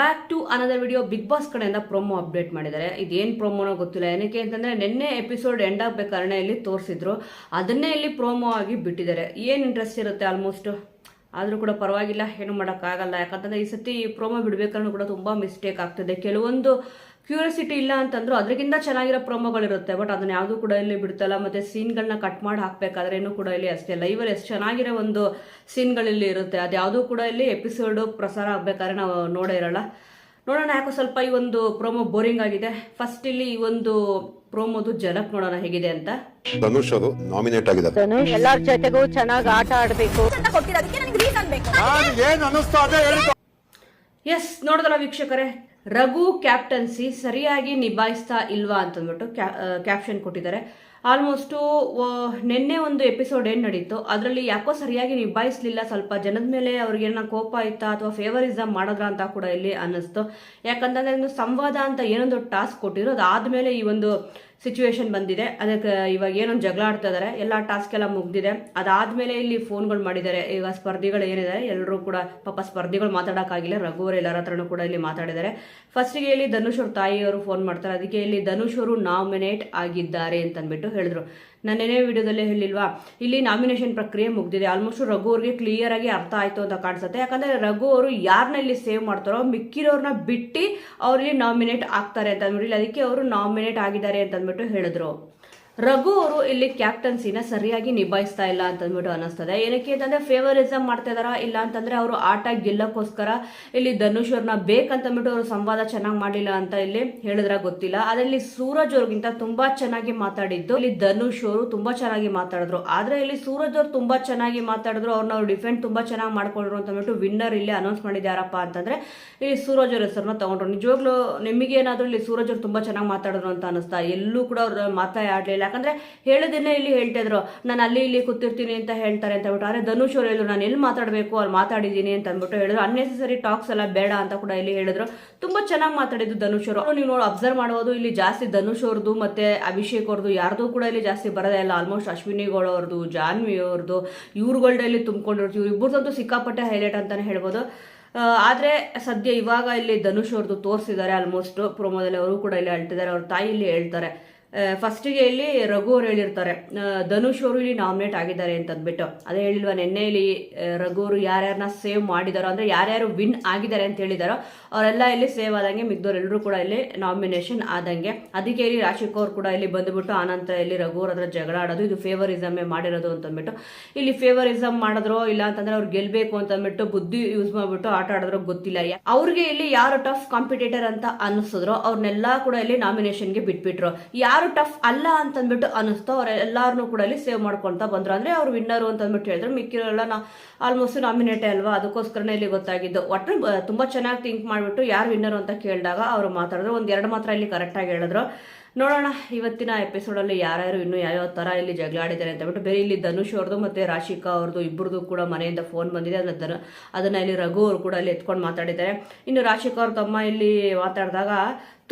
Back to another video. Bigg Boss ಕಡೆಯಿಂದ promo update ಮಾಡಿದ್ದಾರೆ. ಇದೇನು ಪ್ರೊಮೋನೋ ಗೊತ್ತಿಲ್ಲ. ಏನಕ್ಕೆ ಅಂತಂದ್ರೆ ನಿನ್ನೆ ಎಪಿಸೋಡ್ ಎಂಡ್ ಆಗಬೇಕಾದ್ರೆ ಇಲ್ಲಿ ತೋರಿಸಿದ್ರು, ಅದನ್ನೇ ಇಲ್ಲಿ ಪ್ರೊಮೋ ಆಗಿ ಬಿಟ್ಟಿದ್ದಾರೆ. ಏನು ಇಂಟ್ರೆಸ್ಟ್ ಇರುತ್ತೆ ಆಲ್ಮೋಸ್ಟ್, ಆದರೂ ಕೂಡ ಪರವಾಗಿಲ್ಲ, ಏನು ಮಾಡೋಕ್ಕಾಗಲ್ಲ. ಯಾಕಂತಂದ್ರೆ ಈ ಸತಿ ಪ್ರೊಮೋ ಬಿಡಬೇಕಾದ್ರೂ ಕೂಡ ತುಂಬ ಮಿಸ್ಟೇಕ್ ಆಗ್ತದೆ. ಕೆಲವೊಂದು ಕ್ಯೂರಿಯಾಸಿಟಿ ಇಲ್ಲ ಅಂತಂದ್ರು ಅದಕ್ಕಿಂತ ಚೆನ್ನಾಗಿರೋ ಪ್ರೊಮೋಗಳಿರುತ್ತೆ, ಬಟ್ ಅದನ್ನ ಯಾವುದೂ ಕೂಡ ಇಲ್ಲಿ ಬಿಡ್ತಲ್ಲ. ಮತ್ತೆ ಸೀನ್ಗಳನ್ನ ಕಟ್ ಮಾಡಿ ಹಾಕ್ಬೇಕಾದ್ರೆ ಕೂಡ ಇಲ್ಲಿ ಅಷ್ಟೇ ಲೈವಲ್ಲಿ ಎಷ್ಟು ಚೆನ್ನಾಗಿರೋ ಒಂದು ಸೀನ್ಗಳಿಲ್ಲಿ ಇರುತ್ತೆ, ಅದು ಯಾವುದೂ ಕೂಡ ಇಲ್ಲಿ ಎಪಿಸೋಡು ಪ್ರಸಾರ ಆಗ್ಬೇಕಾದ್ರೆ ನಾವು ನೋಡೇ ಇರಲ್ಲ. ನೋಡೋಣ, ಯಾಕೋ ಸ್ವಲ್ಪ ಈ ಒಂದು ಪ್ರೊಮೋ ಬೋರಿಂಗ್ ಆಗಿದೆ. ಫಸ್ಟ್ ಇಲ್ಲಿ ಈ ಒಂದು ಪ್ರೋಮೋದು ಜನಕ್ ನೋಡೋಣ ಹೇಗಿದೆ ಅಂತ. ಧನುಷ್ ಅವರು ನಾಮಿನೇಟ್ ಆಗಿದ್ದಾರೆ. ಧನುಷ್ ಎಲ್ಲರ ಜೊತೆಗೂ ಚೆನ್ನಾಗಿ ಆಟ ಆಡಬೇಕು. ಎಸ್, ನೋಡಿದ್ರಲ್ಲ ವೀಕ್ಷಕರೇ, ರಘು ಕ್ಯಾಪ್ಟನ್ಸಿ ಸರಿಯಾಗಿ ನಿಭಾಯಿಸ್ತಾ ಇಲ್ವಾ ಅಂತಂದ್ಬಿಟ್ಟು ಕ್ಯಾಪ್ಷನ್ ಕೊಟ್ಟಿದ್ದಾರೆ. ಆಲ್ಮೋಸ್ಟು ನಿನ್ನೆ ಒಂದು ಎಪಿಸೋಡ್ ಏನು ನಡೀತು ಅದರಲ್ಲಿ ಯಾಕೋ ಸರಿಯಾಗಿ ನಿಭಾಯಿಸಲಿಲ್ಲ. ಸ್ವಲ್ಪ ಜನದ ಮೇಲೆ ಅವ್ರಿಗೇನ ಕೋಪ ಆಯ್ತಾ ಅಥವಾ ಫೇವರಿಸಮ್ ಮಾಡಿದ್ರ ಅಂತ ಕೂಡ ಇಲ್ಲಿ ಅನ್ನಿಸ್ತು. ಯಾಕಂತಂದ್ರೆ ಒಂದು ಸಂವಾದ ಅಂತ ಏನೊಂದು ಟಾಸ್ಕ್ ಕೊಟ್ಟಿದ್ರು, ಅದಾದ್ಮೇಲೆ ಈ ಒಂದು ಸಿಚುವೇಶನ್ ಬಂದಿದೆ. ಅದಕ್ಕೆ ಇವಾಗ ಏನೊಂದು ಜಗಳ ಆಡ್ತಾ ಇದ್ದಾರೆ, ಎಲ್ಲ ಟಾಸ್ಕ್ ಎಲ್ಲ ಮುಗ್ದಿದೆ. ಅದಾದ್ಮೇಲೆ ಇಲ್ಲಿ ಫೋನ್ಗಳು ಮಾಡಿದ್ದಾರೆ. ಈಗ ಸ್ಪರ್ಧಿಗಳು ಏನಿದ್ದಾರೆ ಎಲ್ಲರೂ ಕೂಡ ಪಾಪ ಸ್ಪರ್ಧಿಗಳು ಮಾತಾಡೋಕ್ಕಾಗಿಲ್ಲ, ರಘುವರು ಎಲ್ಲರ ಹತ್ರನೂ ಕೂಡ ಇಲ್ಲಿ ಮಾತಾಡಿದ್ದಾರೆ. ಫಸ್ಟಿಗೆ ಇಲ್ಲಿ ಧನುಷ್ ಅವ್ರ ತಾಯಿಯವರು ಫೋನ್ ಮಾಡ್ತಾರೆ. ಅದಕ್ಕೆ ಇಲ್ಲಿ ಧನುಷ್ ಅವರು ನಾಮಿನೇಟ್ ಆಗಿದ್ದಾರೆ ಅಂತಂದ್ಬಿಟ್ಟು ಹೇಳಿದ್ರು. ನಾನೇನೇ ವಿಡಿಯೋದಲ್ಲೇ ಹೇಳಿಲ್ವಾ, ಇಲ್ಲಿ ನಾಮಿನೇಷನ್ ಪ್ರಕ್ರಿಯೆ ಮುಗ್ದಿದೆ. ಆಲ್ಮೋಸ್ಟ್ ರಘು ಅವ್ರಿಗೆ ಕ್ಲಿಯರ್ ಆಗಿ ಅರ್ಥ ಆಯ್ತು ಅಂತ ಕಾಣಿಸುತ್ತೆ. ಯಾಕಂದ್ರೆ ರಘು ಅವರು ಯಾರನ್ನ ಇಲ್ಲಿ ಸೇವ್ ಮಾಡ್ತಾರೋ ಮಿಕ್ಕಿರೋರ್ನ ಬಿಟ್ಟು ಅವ್ರಲ್ಲಿ ನಾಮಿನೇಟ್ ಆಗ್ತಾರೆ ಅಂತ ಅಂದ್ಬಿಟ್ಟು ಅದಕ್ಕೆ ಅವರು ನಾಮಿನೇಟ್ ಆಗಿದ್ದಾರೆ ಅಂತ ಅಂದ್ಬಿಟ್ಟು ಹೇಳಿದ್ರು. ರಘು ಅವರು ಇಲ್ಲಿ ಕ್ಯಾಪ್ಟನ್ಸಿನ ಸರಿಯಾಗಿ ನಿಭಾಯಿಸ್ತಾ ಇಲ್ಲ ಅಂತ ಅಂದ್ಬಿಟ್ಟು ಅನಿಸ್ತದೆ. ಏನಕ್ಕೆ ಅಂತಂದ್ರೆ ಫೇವರಿಸಮ್ ಮಾಡ್ತಾ ಇದಾರ, ಇಲ್ಲ ಅಂತಂದ್ರೆ ಅವರು ಆಟ ಗೆಲ್ಲಕ್ಕೋಸ್ಕರ ಇಲ್ಲಿ ಧನುಷ್ ಅವ್ರನ್ನ ಬೇಕಂತಂದ್ಬಿಟ್ಟು ಅವರು ಸಂವಾದ ಚೆನ್ನಾಗಿ ಮಾಡಲಿಲ್ಲ ಅಂತ ಇಲ್ಲಿ ಹೇಳಿದ್ರ ಗೊತ್ತಿಲ್ಲ. ಅದರಲ್ಲಿ ಸೂರಜ್ ಅವ್ರಿಗಿಂತ ತುಂಬಾ ಚೆನ್ನಾಗಿ ಮಾತಾಡಿದ್ದು ಇಲ್ಲಿ ಧನುಷ್ ಅವರು ತುಂಬಾ ಚೆನ್ನಾಗಿ ಮಾತಾಡಿದ್ರು. ಆದ್ರೆ ಇಲ್ಲಿ ಸೂರಜ್ ಅವ್ರು ತುಂಬಾ ಚೆನ್ನಾಗಿ ಮಾತಾಡಿದ್ರು, ಅವ್ರನ್ನ ಅವ್ರು ಡಿಫೆಂಡ್ ತುಂಬಾ ಚೆನ್ನಾಗಿ ಮಾಡ್ಕೊಂಡ್ರು ಅಂತಂದ್ಬಿಟ್ಟು ವಿನ್ನರ್ ಇಲ್ಲಿ ಅನೌನ್ಸ್ ಮಾಡಿದ್ಯಾರಪ್ಪ ಅಂತಂದ್ರೆ ಇಲ್ಲಿ ಸೂರಜ್ ಅವ್ರ ಹೆಸರನ್ನ ತಗೊಂಡ್ರು. ನಿಜವಾಗ್ಲೂ ನಿಮಗೆ ಏನಾದ್ರು ಇಲ್ಲಿ ಸೂರಜ್ ಅವ್ರು ತುಂಬಾ ಚೆನ್ನಾಗಿ ಮಾತಾಡಿದ್ರು ಅಂತ ಅನಿಸ್ತಾ? ಎಲ್ಲೂ ಕೂಡ ಅವ್ರು ಮಾತಾಡಲಿಲ್ಲ. ಯಾಕಂದ್ರೆ ಹೇಳೋದನ್ನೇ ಇಲ್ಲಿ ಹೇಳ್ತಾ ಇದ್ರು, ನಾನು ಅಲ್ಲಿ ಇಲ್ಲಿ ಕೂತಿರ್ತೀನಿ ಅಂತ ಹೇಳ್ತಾರೆ ಅಂತ ಹೇಳ್ಬಿಟ್ಟು. ಆದ್ರೆ ಧನುಷ್ ಅವರು ಹೇಳಿದ್ರು, ನಾನು ಎಲ್ಲಿ ಮಾತಾಡಬೇಕು ಅಲ್ಲಿ ಮಾತಾಡಿದ್ದೀನಿ ಅಂತ ಅಂದ್ಬಿಟ್ಟು ಹೇಳಿದ್ರು. ಅನ್ನೆಸೆಸರಿ ಟಾಕ್ಸ್ ಎಲ್ಲ ಬೇಡ ಅಂತ ಕೂಡ ಇಲ್ಲಿ ಹೇಳಿದ್ರು. ತುಂಬಾ ಚೆನ್ನಾಗಿ ಮಾತಾಡಿದ್ದು ಧನುಷ್ ಅವರು. ನೀವು ನೋಡಿ ಅಬ್ಸರ್ವ್ ಮಾಡಬಹುದು, ಇಲ್ಲಿ ಜಾಸ್ತಿ ಧನುಷ್ ಅವ್ರದ್ದು ಮತ್ತೆ ಅಭಿಷೇಕ್ ಅವ್ರದ್ದು ಯಾರ್ದು ಕೂಡ ಇಲ್ಲಿ ಜಾಸ್ತಿ ಬರೋದೇ ಇಲ್ಲ. ಆಲ್ಮೋಸ್ಟ್ ಅಶ್ವಿನಿ ಗೌಡ ಅವ್ರದ್ದು, ಜಾನ್ವಿ ಅವ್ರದ್ದು, ಇವ್ರುಗಳ್ದ ಇಲ್ಲಿ ತುಂಬಿಕೊಂಡಿರ್ತೀವಿ. ಇಬ್ಬರದಂತೂ ಸಿಕ್ಕಾಪಟ್ಟೆ ಹೈಲೈಟ್ ಅಂತಾನೆ ಹೇಳ್ಬೋದು. ಆದ್ರೆ ಸದ್ಯ ಇವಾಗ ಇಲ್ಲಿ ಧನುಷ್ ಅವ್ರದ್ದು ತೋರಿಸಿದ್ದಾರೆ. ಆಲ್ಮೋಸ್ಟ್ ಪ್ರೊಮೋದಲ್ಲಿ ಅವರು ಕೂಡ ಇಲ್ಲಿ ಹೇಳ್ತಿದ್ದಾರೆ, ಅವ್ರ ತಾಯಿ ಇಲ್ಲಿ ಹೇಳ್ತಾರೆ. ಫಸ್ಟಿಗೆ ಇಲ್ಲಿ ರಘು ಅವ್ರು ಹೇಳಿರ್ತಾರೆ ಧನುಷ್ ಅವರು ಇಲ್ಲಿ ನಾಮಿನೇಟ್ ಆಗಿದ್ದಾರೆ ಅಂತ ಅಂದ್ಬಿಟ್ಟು. ಅದೇ ಹೇಳಿಲ್ವಾ ನಿನ್ನೆ ಇಲ್ಲಿ ರಘು ಅವರು ಯಾರ್ಯಾರನ್ನ ಸೇವ್ ಮಾಡಿದಾರೋ ಅಂದ್ರೆ ಯಾರ್ಯಾರು ವಿನ್ ಆಗಿದ್ದಾರೆ ಅಂತ ಹೇಳಿದಾರೋ ಅವರೆಲ್ಲ ಇಲ್ಲಿ ಸೇವ್ ಆದಂಗೆ, ಮಿಗ್ದವ್ರೆಲ್ಲರೂ ಕೂಡ ಇಲ್ಲಿ ನಾಮಿನೇಷನ್ ಆದಂಗೆ. ಅದಕ್ಕೆ ಇಲ್ಲಿ ರಾಶಿಕ್ ಅವ್ರು ಕೂಡ ಇಲ್ಲಿ ಬಂದ್ಬಿಟ್ಟು ಆನಂತರ ಇಲ್ಲಿ ರಘು ಅವ್ರ ಹತ್ರ ಜಗಳ ಆಡೋದು, ಇದು ಫೇವರಿಸಮ್ ಮಾಡಿರೋದು ಅಂತಂದ್ಬಿಟ್ಟು. ಇಲ್ಲಿ ಫೇವರಿಸಮ್ ಮಾಡಿದ್ರು, ಇಲ್ಲ ಅಂತಂದ್ರೆ ಅವ್ರು ಗೆಲ್ಬೇಕು ಅಂತಂದ್ಬಿಟ್ಟು ಬುದ್ಧಿ ಯೂಸ್ ಮಾಡ್ಬಿಟ್ಟು ಆಟ ಆಡಿದ್ರು ಗೊತ್ತಿಲ್ಲ. ಅವ್ರಿಗೆ ಇಲ್ಲಿ ಯಾರು ಟಫ್ ಕಾಂಪಿಟೇಟರ್ ಅಂತ ಅನಿಸಿದ್ರು ಅವ್ರನ್ನೆಲ್ಲ ಕೂಡ ಇಲ್ಲಿ ನಾಮಿನೇಷನ್ಗೆ ಬಿಟ್ಬಿಟ್ರು. ಯಾರು ಟಫ್ ಅಲ್ಲ ಅಂತಂದ್ಬಿಟ್ಟು ಅನಿಸ್ತೋ ಅವರೆಲ್ಲಾರನು ಕೂಡ ಇಲ್ಲಿ ಸೇವ್ ಮಾಡ್ಕೊಂತ ಬಂದ್ರು. ಅಂದ್ರೆ ಅವ್ರು ವಿನ್ನರು ಅಂತ ಅಂದ್ಬಿಟ್ಟು ಹೇಳಿದ್ರು. ಮಿಕ್ಕಿರೋಲ್ಲ ಆಲ್ಮೋಸ್ಟ್ ನಾಮಿನೇಟೇ ಅಲ್ವಾ, ಅದಕ್ಕೋಸ್ಕರನೇ ಇಲ್ಲಿ ಗೊತ್ತಾಗಿದ್ದು. ಒಟ್ಟು ತುಂಬಾ ಚೆನ್ನಾಗಿ ಥಿಂಕ್ ಮಾಡ್ಬಿಟ್ಟು ಯಾರು ವಿನ್ನರು ಅಂತ ಕೇಳಿದಾಗ ಅವರು ಮಾತಾಡಿದ್ರು. ಒಂದೆರಡು ಮಾತ್ರ ಇಲ್ಲಿ ಕರೆಕ್ಟಾಗಿ ಹೇಳಿದ್ರು. ನೋಡೋಣ ಇವತ್ತಿನ ಎಪಿಸೋಡಲ್ಲಿ ಯಾರ್ಯಾರು ಇನ್ನೂ ಯಾವ್ಯಾವ ಥರ ಇಲ್ಲಿ ಜಗಳ ಆಡಿದ್ದಾರೆ ಅಂತ ಬಿಟ್ಟು. ಬೇರೆ ಇಲ್ಲಿ ಧನುಷ್ ಅವ್ರದ್ದು ಮತ್ತು ರಾಶಿಕಾ ಅವ್ರದ್ದು ಇಬ್ಬರದು ಕೂಡ ಮನೆಯಿಂದ ಫೋನ್ ಬಂದಿದೆ. ಅದನ್ನ ಇಲ್ಲಿ ರಘು ಅವರು ಕೂಡ ಇಲ್ಲಿ ಎತ್ಕೊಂಡು ಮಾತಾಡಿದ್ದಾರೆ. ಇನ್ನು ರಾಶಿಕಾ ಅವ್ರ ತಮ್ಮ ಇಲ್ಲಿ ಮಾತಾಡಿದಾಗ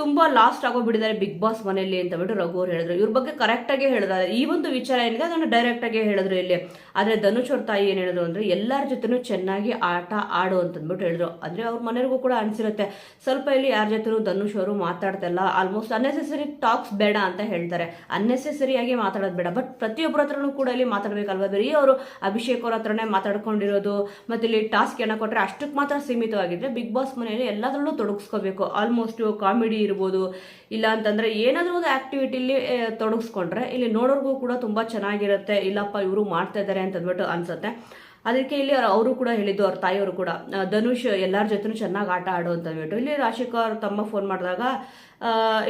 ತುಂಬಾ ಲಾಸ್ಟ್ ಆಗೋಗ್ಬಿಟ್ಟಿದ್ದಾರೆ ಬಿಗ್ ಬಾಸ್ ಮನೆಯಲ್ಲಿ ಅಂತ ಬಿಟ್ಟು ರಘು ಅವ್ರು ಹೇಳಿದ್ರು. ಇವ್ರ ಬಗ್ಗೆ ಕರೆಕ್ಟಾಗಿ ಹೇಳಿದ್ದಾರೆ. ಈ ಒಂದು ವಿಚಾರ ಏನಿದೆ ಅದನ್ನು ಡೈರೆಕ್ಟ್ ಆಗಿ ಹೇಳಿದ್ರು ಇಲ್ಲಿ. ಆದ್ರೆ ಧನುಷ್ ಅವ್ರ ತಾಯಿ ಏನ್ ಹೇಳಿದ್ರು ಅಂದ್ರೆ ಎಲ್ಲರ ಜೊತೆನೂ ಚೆನ್ನಾಗಿ ಆಟ ಆಡು ಅಂತಂದ್ಬಿಟ್ಟು ಹೇಳಿದ್ರು. ಅಂದ್ರೆ ಅವ್ರ ಮನೆಯವ್ರಿಗೂ ಕೂಡ ಅನ್ಸಿರುತ್ತೆ ಸ್ವಲ್ಪ ಇಲ್ಲಿ ಯಾರ ಜೊತೆನೂ ಧನುಷ್ ಅವರು ಮಾತಾಡ್ತಾ ಇಲ್ಲ. ಆಲ್ಮೋಸ್ಟ್ ಅನ್ನೆಸೆಸರಿ ಟಾಕ್ಸ್ ಬೇಡ ಅಂತ ಹೇಳ್ತಾರೆ, ಅನ್ನೆಸೆಸರಿಯಾಗಿ ಮಾತಾಡೋದು ಬೇಡ. ಬಟ್ ಪ್ರತಿಯೊಬ್ಬರ ಹತ್ರನೂ ಕೂಡ ಇಲ್ಲಿ ಮಾತಾಡ್ಬೇಕಲ್ವಾ. ಬರೀ ಅವರು ಅಭಿಷೇಕ್ ಅವ್ರ ಹತ್ರನೇ ಮಾತಾಡ್ಕೊಂಡಿರೋದು ಮತ್ತೆ ಇಲ್ಲಿ ಟಾಸ್ಕ್ ಏನ ಕೊಟ್ರೆ ಅಷ್ಟಕ್ಕೆ ಮಾತ್ರ ಸೀಮಿತವಾಗಿದ್ರೆ ಬಿಗ್ ಬಾಸ್ ಮನೆಯಲ್ಲಿ ಎಲ್ಲದರಲ್ಲೂ ತೊಡಗಿಸ್ಕೋಬೇಕು. ಆಲ್ಮೋಸ್ಟ್ ಕಾಮಿಡಿ ಇರ್ಬೋದು, ಇಲ್ಲ ಅಂತಂದ್ರೆ ಏನಾದ್ರೂ ಒಂದು ಆಕ್ಟಿವಿಟಿಲಿ ತೊಡಗಿಸ್ಕೊಂಡ್ರೆ ಇಲ್ಲಿ ನೋಡೋರ್ಗೂ ಕೂಡ ತುಂಬಾ ಚೆನ್ನಾಗಿರುತ್ತೆ. ಇಲ್ಲಪ್ಪ ಇವರು ಮಾಡ್ತಾ ಇದ್ದಾರೆ ಅಂತಂದ್ಬಿಟ್ಟು ಅನ್ಸುತ್ತೆ. ಅದಕ್ಕೆ ಇಲ್ಲಿ ಅವರು ಕೂಡ ಹೇಳಿದ್ದು, ಅವ್ರ ತಾಯಿಯವರು ಕೂಡ ಧನುಷ್ ಎಲ್ಲರ ಜೊತೆನೂ ಚೆನ್ನಾಗಿ ಆಟ ಆಡು ಅಂತ ಅಂದ್ಬಿಟ್ಟು. ಇಲ್ಲಿ ರಾಶಿಕಾ ಅವ್ರ ತಮ್ಮ ಫೋನ್ ಮಾಡಿದಾಗ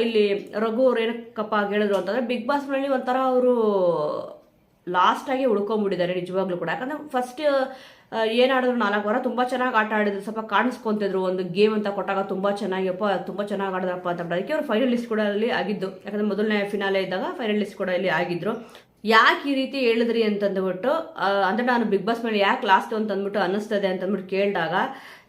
ಇಲ್ಲಿ ರಘು ಅವ್ರು ಏನಕ್ಕಪ್ಪ ಹೇಳಿದ್ರು ಅಂತಂದ್ರೆ ಬಿಗ್ ಬಾಸ್ ನಲ್ಲಿ ಒಂಥರ ಅವರು ಲಾಸ್ಟ್ ಆಗಿ ಉಳ್ಕೊಂಡ್ಬಿಟ್ಟಿದ್ದಾರೆ ನಿಜವಾಗ್ಲೂ ಕೂಡ. ಯಾಕಂದ್ರೆ ಫಸ್ಟ್ ಏನಾಡಿದ್ರು 4 ವಾರ ತುಂಬಾ ಚೆನ್ನಾಗಿ ಆಟ ಆಡಿದ್ರು, ಸ್ವಲ್ಪ ಕಾಣಿಸ್ಕೊಂತಿದ್ರು. ಒಂದು ಗೇಮ್ ಅಂತ ಕೊಟ್ಟಾಗ ತುಂಬಾ ಚೆನ್ನಾಗಿಪ್ಪ ತುಂಬಾ ಚೆನ್ನಾಗಿ ಆಡಿದ್ರಪ್ಪ ಅಂತ. ಅದಕ್ಕೆ ಅವ್ರು ಫೈನಲ್ ಲಿಸ್ಟ್ ಕೂಡ ಅಲ್ಲಿ ಆಗಿದ್ದು. ಯಾಕಂದ್ರೆ ಮೊದಲನೇ ಫಿನಾಲೆ ಇದ್ದಾಗ ಫೈನಲ್ ಲಿಸ್ಟ್ ಕೂಡ ಇಲ್ಲಿ ಆಗಿದ್ರು. ಯಾಕೆ ಈ ರೀತಿ ಹೇಳಿದ್ರಿ ಅಂತಂದ್ಬಿಟ್ಟು ಅಂದ್ರೆ ನಾನು ಬಿಗ್ ಬಾಸ್ ಮೇಲೆ ಯಾಕೆ ಲಾಸ್ಟ್ ಅಂತ ಅಂದ್ಬಿಟ್ಟು ಅನ್ನಿಸ್ತದೆ ಅಂತಂದ್ಬಿಟ್ಟು ಕೇಳಿದಾಗ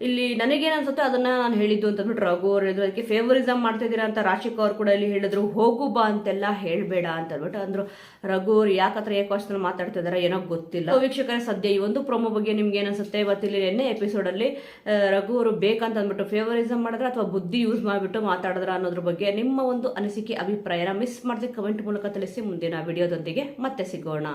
ಇಲ್ಲಿ ನನಗೇನು ಅನ್ಸುತ್ತೆ ಅದನ್ನ ನಾನು ಹೇಳಿದ್ದು ಅಂತಂದ್ಬಿಟ್ಟು ರಘು ಅವರು ಹೇಳಿದ್ರು. ಅದಕ್ಕೆ ಫೇವರಿಸಮ್ ಮಾಡ್ತಾ ಇದ್ದೀರಾ ಅಂತ ರಾಶಿಕಾ ಅವ್ರು ಕೂಡ ಇಲ್ಲಿ ಹೇಳಿದ್ರು. ಹೋಗು ಬಾ ಅಂತೆಲ್ಲ ಹೇಳಬೇಡ ಅಂತ ಅಂದ್ಬಿಟ್ಟು ಅಂದ್ರು. ರಘು ಅವ್ರು ಯಾಕತ್ರ ಏಕವಚನ ಮಾತಾಡ್ತಾ ಇದಾರೆ ಏನೋ ಗೊತ್ತಿಲ್ಲ. ವೀಕ್ಷಕರೇ, ಸದ್ಯ ಈ ಒಂದು ಪ್ರೊಮೋ ಬಗ್ಗೆ ನಿಮ್ಗೆ ಏನ್ ಅನ್ಸುತ್ತೆ? ಇವತ್ತಿಲ್ಲಿ ನಿನ್ನೆ ಎಪಿಸೋಡ್ ಅಲ್ಲಿ ರಘು ಅವರು ಬೇಕಂತ ಅಂದ್ಬಿಟ್ಟು ಫೇವರಿಸಮ್ ಮಾಡಿದ್ರೆ ಅಥವಾ ಬುದ್ಧಿ ಯೂಸ್ ಮಾಡಿಬಿಟ್ಟು ಮಾತಾಡಿದ್ರ ಅನ್ನೋದ್ರ ಬಗ್ಗೆ ನಿಮ್ಮ ಒಂದು ಅನಿಸಿಕೆ ಅಭಿಪ್ರಾಯನ ಮಿಸ್ ಮಾಡದೆ ಕಮೆಂಟ್ ಮೂಲಕ ತಿಳಿಸಿ. ಮುಂದಿನ ವಿಡಿಯೋದೊಂದಿಗೆ ಮತ್ತೆ ಸಿಗೋಣ.